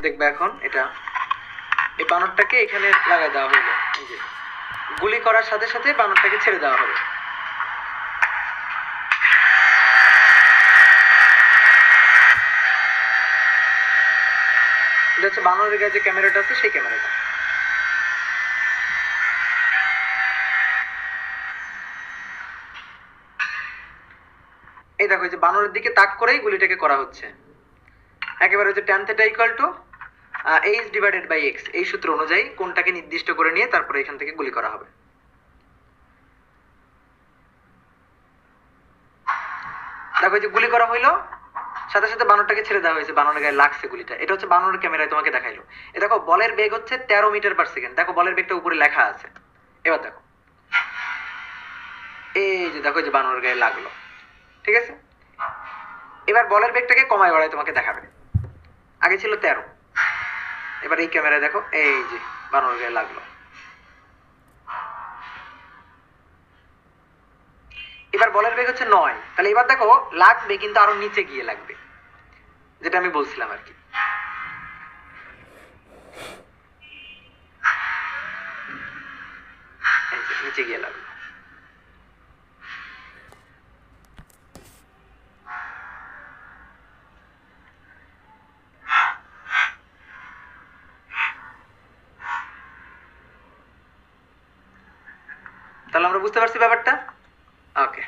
দেখবে এখন এটা এই বানরটাকে এখানে লাগাই দেওয়া হলো, এই যে গুলি করার সাথে সাথে বানরটাকে ছেড়ে দেওয়া হবে। এটা হচ্ছে বানরের গায়ে যে ক্যামেরাটা আছে সেই ক্যামেরাটা। এই দেখো যে বানরের দিকে তাক করেই গুলিটাকে করা হচ্ছে। একেবারে হচ্ছে tan θ = h/x এই সূত্র অনুযায়ী কোনটাকে নির্দিষ্ট করে নিয়ে তারপরে এখান থেকে গুলি করা হবে। দেখো যে গুলি করা হইলো, সাথে সাথে বানরটাকে ছেড়ে দেওয়া হয়েছে, বানরের গায়ে লাগছে গুলিটা। এটা হচ্ছে বানরের ক্যামেরায় তোমাকে দেখাইলো। এ দেখো বলের বেগ হচ্ছে 13 মিটার/সেকেন্ড। দেখো বলের বেগটা উপরে লেখা আছে। এবার দেখো এই যে দেখো যে বানরের গায়ে লাগলো, ঠিক আছে। এবার বলের বেগটাকে কমায় বাড়ায় তোমাকে দেখাবে। আগে ছিল 13, এবার এই ক্যামেরায় দেখো এই যে বানরের গায়ে লাগলো। এবার বলের বেগ হচ্ছে 9, তাহলে এবার দেখো লাগবে কিন্তু আরো নিচে গিয়ে লাগবে, যেটা আমি বলছিলাম আর কি। নিচে গিয়ে লাগলো। তাহলে আমরা বুঝতে পারছি ব্যাপারটা। ওকে।